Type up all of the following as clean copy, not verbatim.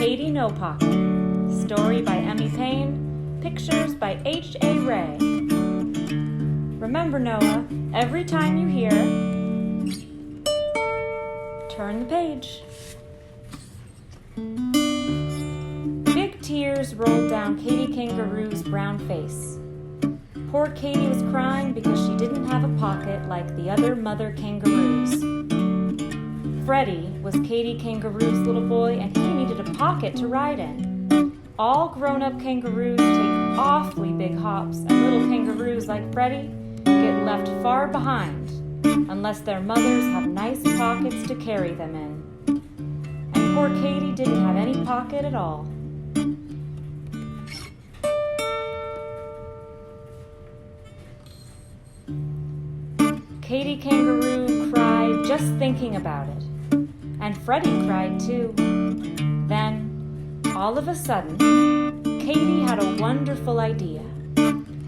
Katy-No-Pockets. Story by Emmy Payne. Pictures by H.A. Ray. Remember, Noah, every time you hear, turn the page. Big tears rolled down Katy Kangaroo's brown face. Poor Katy was crying because she didn't have a pocket like the other mother kangaroos. Freddie was Katy Kangaroo's little boy, and he needed a pocket to ride in. All grown-up kangaroos take awfully big hops, and little kangaroos like Freddie get left far behind unless their mothers have nice pockets to carry them in. And poor Katy didn't have any pocket at all. Katy Kangaroo cried just thinking about it, and Freddie cried too. Then, all of a sudden, Katy had a wonderful idea.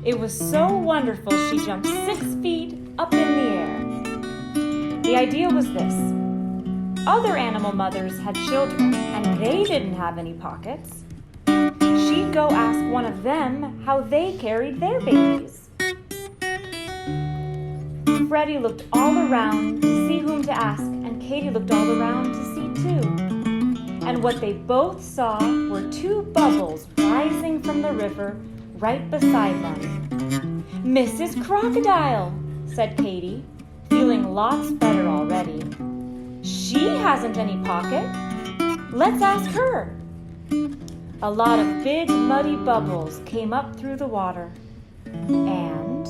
It was so wonderful she jumped 6 feet up in the air. The idea was this. Other animal mothers had children, and they didn't have any pockets. She'd go ask one of them how they carried their babies. Freddie looked all around to see whom to ask, and Katy looked all around to see too. And what they both saw were 2 bubbles rising from the river right beside them. "Mrs. Crocodile," said Katy, feeling lots better already. "She hasn't any pocket. Let's ask her." A lot of big muddy bubbles came up through the water, and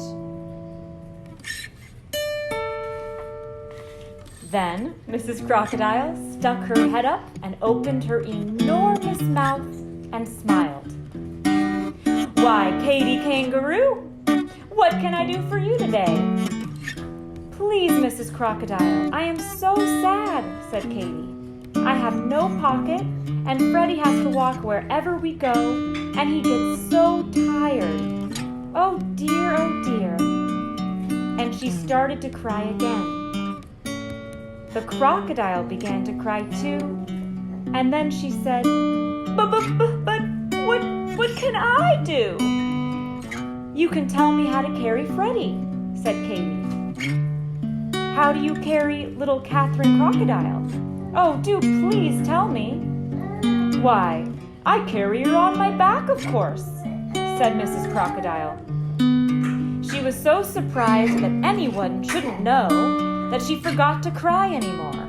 then Mrs. Crocodile stuck her head up and opened her enormous mouth and smiled. "Why, Katy Kangaroo, what can I do for you today?" "Please, Mrs. Crocodile, I am so sad," said Katy. "I have no pocket, and Freddie has to walk wherever we go, and he gets so tired. Oh dear, oh dear." And she started to cry again. The crocodile began to cry too, and then she said, But what can I do?" "You can tell me how to carry Freddie," said Katy. "How do you carry little Catherine Crocodile?" "Oh, do please tell me." "Why, I carry her on my back, of course," said Mrs. Crocodile. She was so surprised that anyone shouldn't know that she forgot to cry anymore.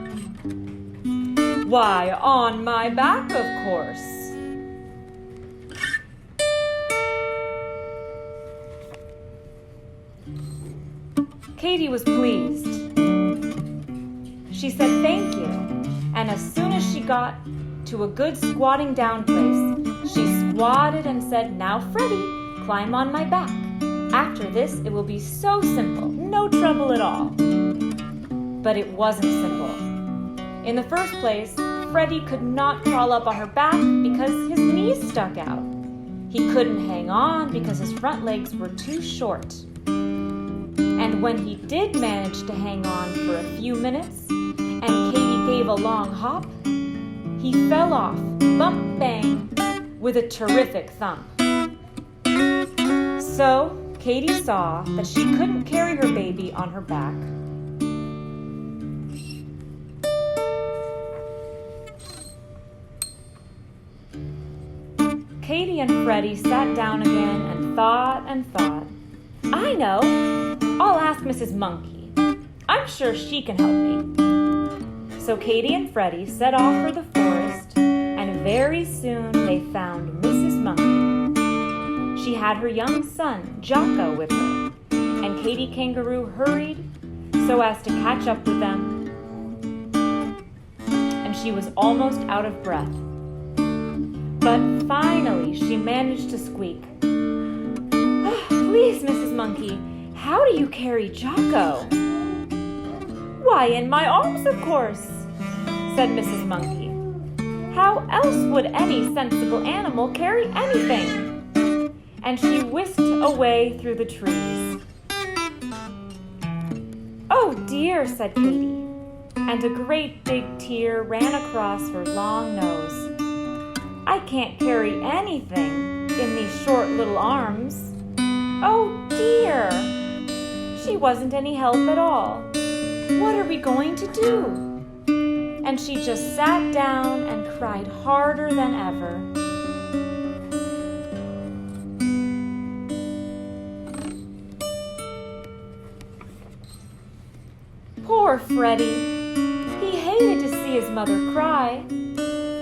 "Why, on my back, of course." Katy was pleased. She said thank you, and as soon as she got to a good squatting down place, she squatted and said, "Now, Freddie, climb on my back. After this, it will be so simple, no trouble at all." But it wasn't simple. In the first place, Freddie could not crawl up on her back because his knees stuck out. He couldn't hang on because his front legs were too short. And when he did manage to hang on for a few minutes, and Katy gave a long hop, he fell off, bump bang, with a terrific thump. So Katy saw that she couldn't carry her baby on her back. Katy and Freddie sat down again and thought and thought. "I know! I'll ask Mrs. Monkey. I'm sure she can help me." So Katy and Freddie set off for the forest, and very soon they found Mrs. Monkey. She had her young son, Jocko, with her, and Katy Kangaroo hurried so as to catch up with them, and she was almost out of breath. But finally, she managed to squeak, "Please, Mrs. Monkey, how do you carry Jocko?" "Why, in my arms, of course," said Mrs. Monkey. "How else would any sensible animal carry anything?" And she whisked away through the trees. "Oh dear," said Katy, and a great big tear ran across her long nose. I can't carry anything in these short little arms. Oh dear! She wasn't any help at all. What are we going to do? And she just sat down and cried harder than ever. Poor Freddie. He hated to see his mother cry.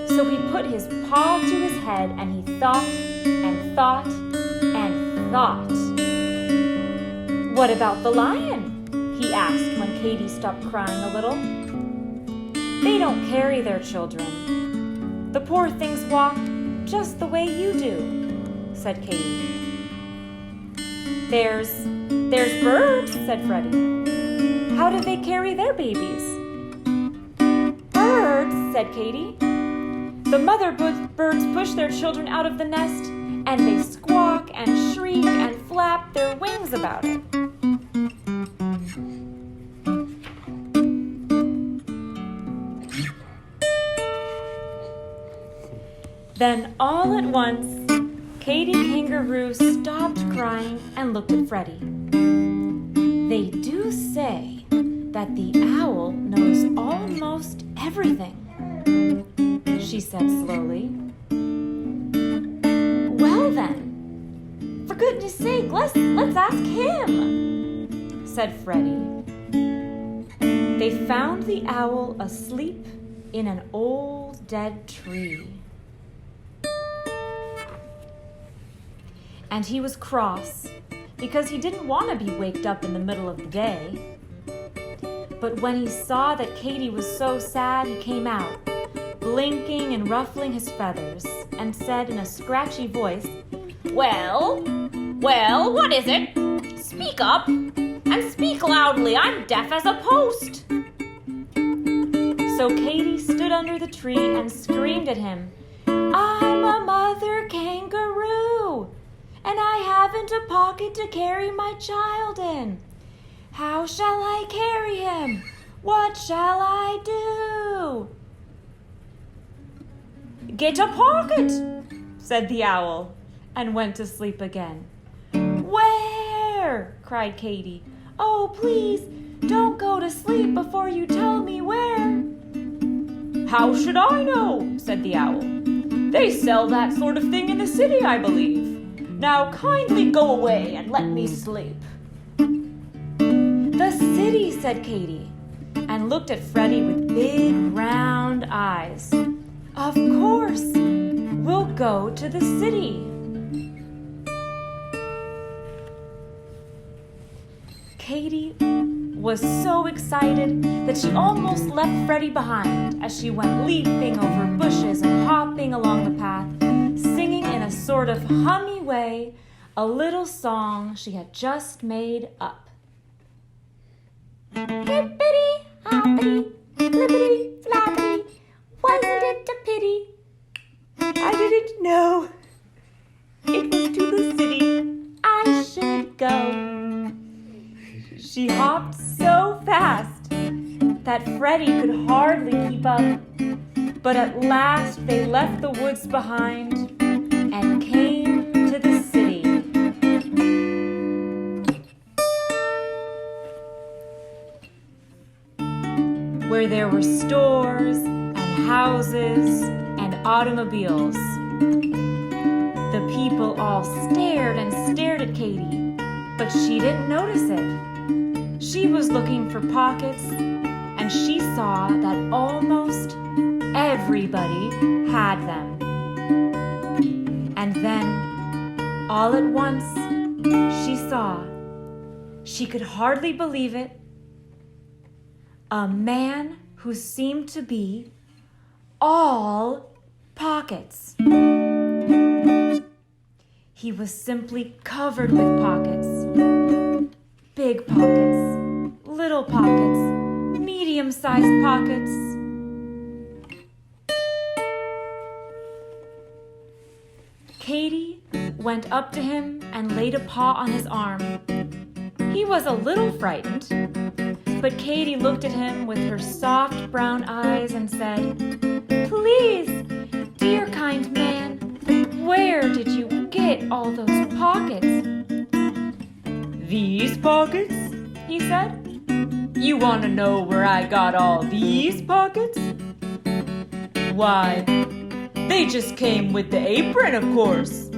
So he put his paw to his head and he thought and thought and thought. What about the lion? He asked when Katy stopped crying a little. They don't carry their children. The poor things walk just the way you do, said Katy. There's birds, said Freddie. How do they carry their babies? Birds, said Katy. The mother birds push their children out of the nest, and they squawk and shriek and flap their wings about it. Then all at once, Katy Kangaroo stopped crying and looked at Freddie. They do say that the owl knows almost everything, she said slowly. Well then, for goodness sake, let's ask him, said Freddie. They found the owl asleep in an old dead tree. And he was cross because he didn't want to be waked up in the middle of the day. But when he saw that Katy was so sad, he came out, blinking and ruffling his feathers, and said in a scratchy voice, Well, what is it? Speak up, and speak loudly. I'm deaf as a post. So Katy stood under the tree and screamed at him, I'm a mother kangaroo, and I haven't a pocket to carry my child in. How shall I carry him? What shall I do? Get a pocket, said the owl, and went to sleep again. Where? Cried Katy. Oh, please, don't go to sleep before you tell me where. How should I know? Said the owl. They sell that sort of thing in the city, I believe. Now kindly go away and let me sleep. The city, said Katy, and looked at Freddie with big round eyes. Of course, we'll go to the city. Katy was so excited that she almost left Freddie behind as she went leaping over bushes and hopping along the path, singing in a sort of hummy way a little song she had just made up. Hippity, hoppity, flippity, flappity, wasn't it a pity? I didn't know it was to the city I should go. She hopped so fast that Freddie could hardly keep up, but at last they left the woods behind and came to the city. Where there were stores and houses and automobiles. The people all stared and stared at Katy, but she didn't notice it. She was looking for pockets, and she saw that almost everybody had them. And then, all at once, she could hardly believe it, a man who seemed to be all pockets. He was simply covered with pockets. Big pockets, little pockets, medium-sized pockets. Katy went up to him and laid a paw on his arm. He was a little frightened, but Katy looked at him with her soft brown eyes and said, Please, dear kind man, get all those pockets?" "These pockets?" he said. "You want to know where I got all these pockets? Why, they just came with the apron, of course."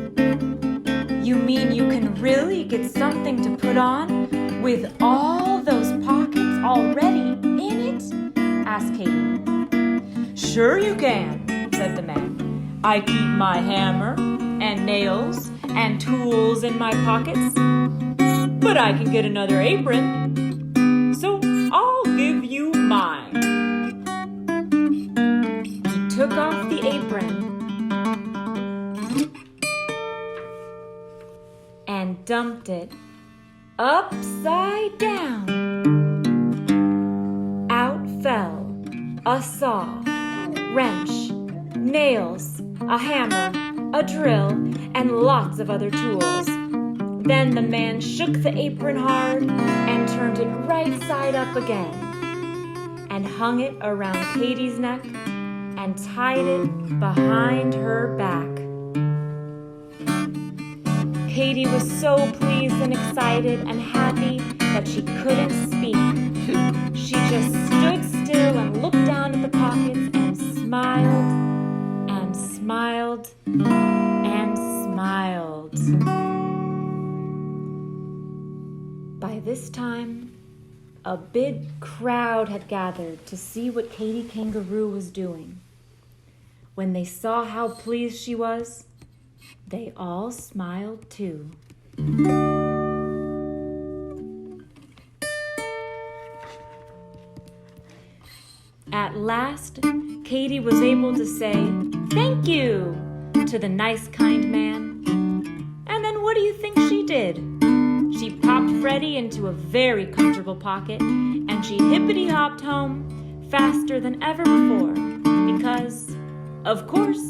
"You mean you can really get something to put on with all those pockets already in it?" asked Katy. "Sure you can," said the man. "I keep my hammer and nails and tools in my pockets, but I can get another apron, so I'll give you mine." He took off the apron and dumped it upside down. Out fell a saw, wrench, nails, a hammer, a drill, and lots of other tools. Then the man shook the apron hard and turned it right side up again and hung it around Katy's neck and tied it behind her back. Katy was so pleased and excited and happy that she couldn't speak. She just stood still and looked down at the pockets and smiled and smiled and smiled. By this time, a big crowd had gathered to see what Katy Kangaroo was doing. When they saw how pleased she was, they all smiled too. At last, Katy was able to say, "Thank you," to the nice, kind man. And then what do you think she did? She popped Freddie into a very comfortable pocket, and she hippity-hopped home faster than ever before, because, of course,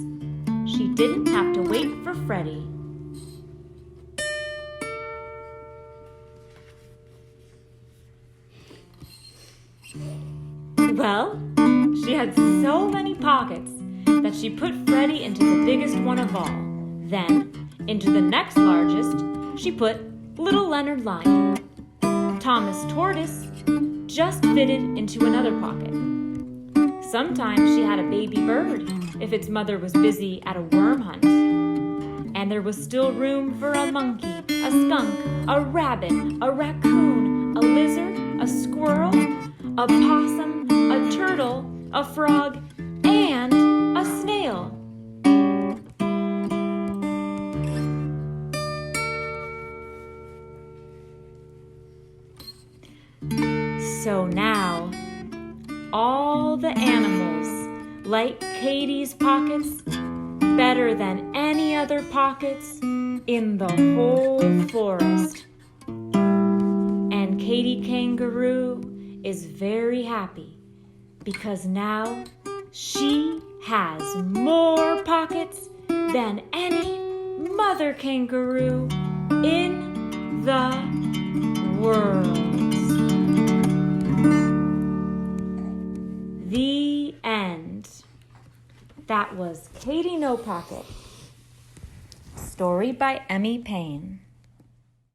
she didn't have to wait for Freddie. Well, she had so many pockets that she put Freddie into the biggest one of all. Then, into the next largest, she put little Leonard Lion. Thomas Tortoise just fitted into another pocket. Sometimes she had a baby bird if its mother was busy at a worm hunt. And there was still room for a monkey, a skunk, a rabbit, a raccoon, a lizard, a squirrel, a possum, a turtle, a frog, and a snail. So now, all the animals like Katy's pockets better than any other pockets in the whole forest. And Katy Kangaroo is very happy because now she has more pockets than any mother kangaroo in the world. The end. That was Katy-No-Pocket. Story by Emmy Payne.